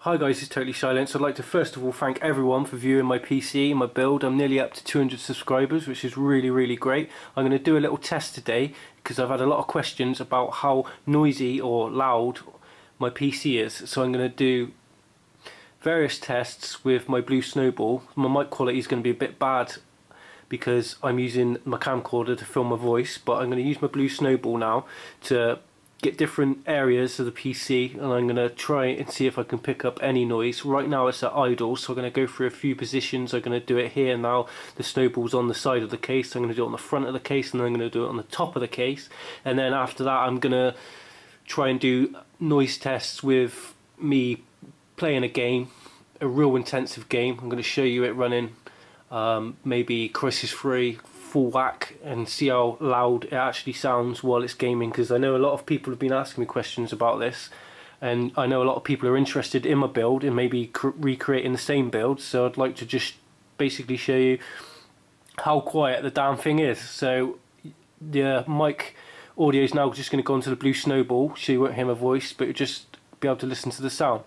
Hi guys, it's Totally Silence. I'd like to first of all thank everyone for viewing my PC and my build. I'm nearly up to 200 subscribers, which is really great. I'm going to do a little test today because I've had a lot of questions about how noisy or loud my PC is. So I'm going to do various tests with my Blue Snowball. My mic quality is going to be a bit bad because I'm using my camcorder to film my voice, but I'm going to use my Blue Snowball now to get different areas of the PC, and I'm going to try and see if I can pick up any noise. Right now it's at idle, so I'm going to go through a few positions. I'm going to do it here now. The snowball's on the side of the case. I'm going to do it on the front of the case, and then I'm going to do it on the top of the case, and then after that I'm going to try and do noise tests with me playing a game, a real intensive game. I'm going to show you it running maybe Crisis 3 full whack and see how loud it actually sounds while it's gaming, because I know a lot of people have been asking me questions about this, and I know a lot of people are interested in my build and maybe recreating the same build, so I'd like to just basically show you how quiet the damn thing is. So the mic audio is now just going to go onto the Blue Snowball, so you won't hear my voice, but you'll just be able to listen to the sound.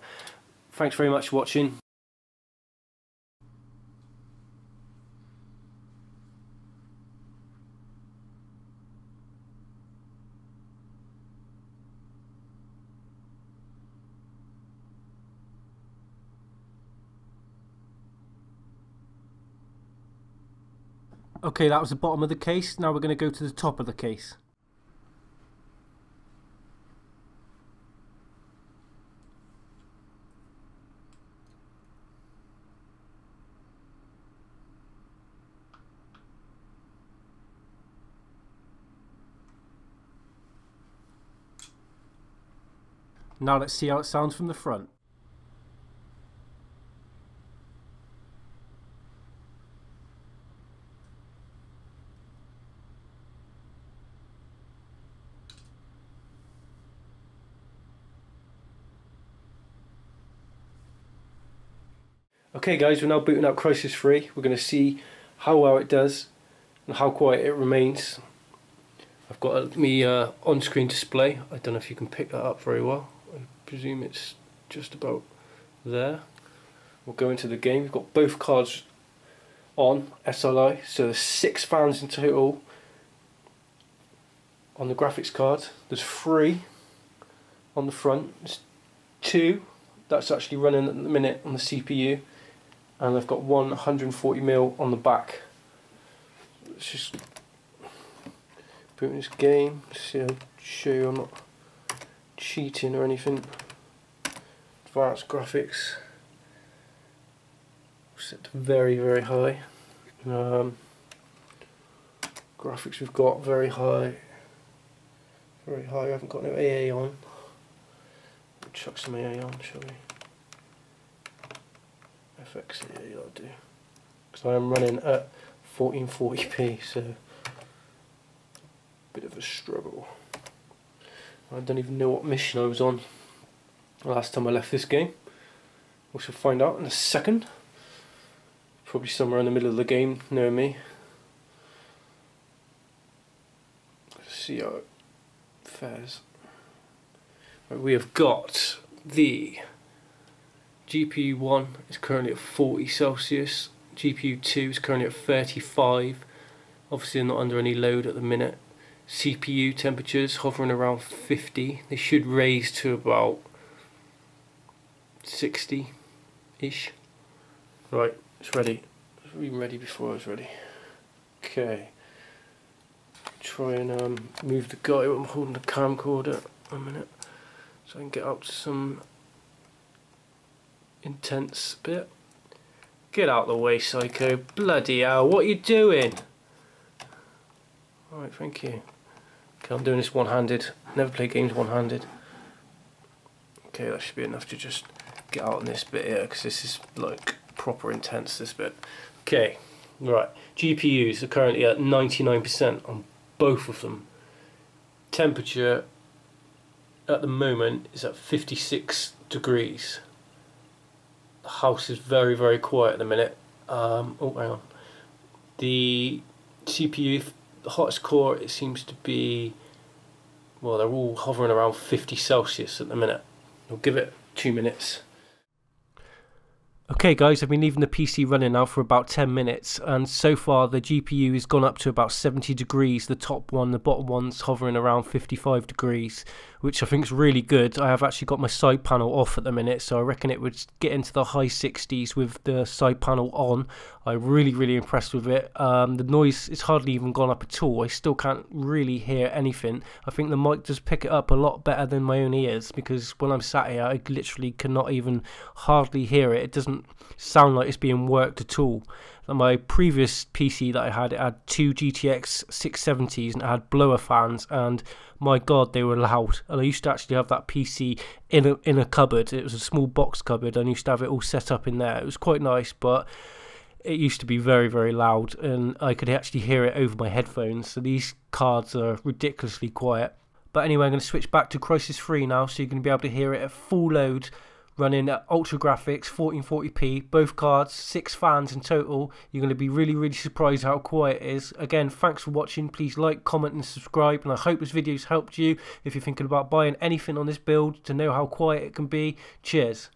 Thanks very much for watching. Okay, that was the bottom of the case. Now we're going to go to the top of the case. Now let's see how it sounds from the front. Okay guys, we're now booting up Crisis 3. We're going to see how well it does and how quiet it remains. I've got me on-screen display. I don't know if you can pick that up very well. I presume it's just about there. We'll go into the game. We've got both cards on SLI, so there's 6 fans in total on the graphics card. There's 3 on the front. There's 2 that's actually running at the minute on the CPU. And I've got 140mm on the back. Let's just boot this game. See, I'll show you I'm not cheating or anything. Advanced graphics set to very high. Graphics we've got very high. I haven't got no AA on. We'll chuck some AA on, shall we? FX, yeah, I'll do. Because I am running at 1440p, so bit of a struggle. I don't even know what mission I was on last time I left this game. We shall find out in a second. Probably somewhere in the middle of the game, knowing me. Let's see how it fares. Right, we have got the GPU 1 is currently at 40 Celsius, GPU 2 is currently at 35, obviously they're not under any load at the minute. CPU temperatures hovering around 50, they should raise to about 60-ish. Right, it's ready. It was even ready before I was ready. Okay, try and move the guy. I'm holding the camcorder a minute so I can get up to some intense bit. Get out of the way, psycho. Bloody hell, what are you doing? Alright, thank you. Okay, I'm doing this one-handed. Never play games one-handed. Okay, that should be enough to just get out on this bit here, because this is like proper intense, this bit. Okay, right. GPUs are currently at 99% on both of them. Temperature at the moment is at 56 degrees. The house is very quiet at the minute. Oh, hang on. The CPU, the hottest core, it seems to be, well, they're all hovering around 50 Celsius at the minute. We'll give it 2 minutes. Okay guys, I've been leaving the PC running now for about 10 minutes, and so far the GPU has gone up to about 70 degrees, the top one, the bottom one's hovering around 55 degrees, which I think is really good. I have actually got my side panel off at the minute, so I reckon it would get into the high 60s with the side panel on. I'm really impressed with it. The noise is hardly even gone up at all. I still can't really hear anything. I think the mic does pick it up a lot better than my own ears, because when I'm sat here I literally cannot even hardly hear it. It doesn't sound like it's being worked at all. My previous PC that I had, it had two GTX 670's and it had blower fans, and my god, they were loud. And I used to actually have that PC in a cupboard. It was a small box cupboard, and I used to have it all set up in there. It was quite nice, but it used to be very loud, and I could actually hear it over my headphones. So these cards are ridiculously quiet. But anyway, I'm going to switch back to Crysis 3 now, so you're going to be able to hear it at full load, running at ultra graphics 1440p, both cards, 6 fans in total. You're going to be really surprised how quiet it is. Again, thanks for watching. Please like, comment and subscribe, and I hope this video's helped you if you're thinking about buying anything on this build to know how quiet it can be. Cheers.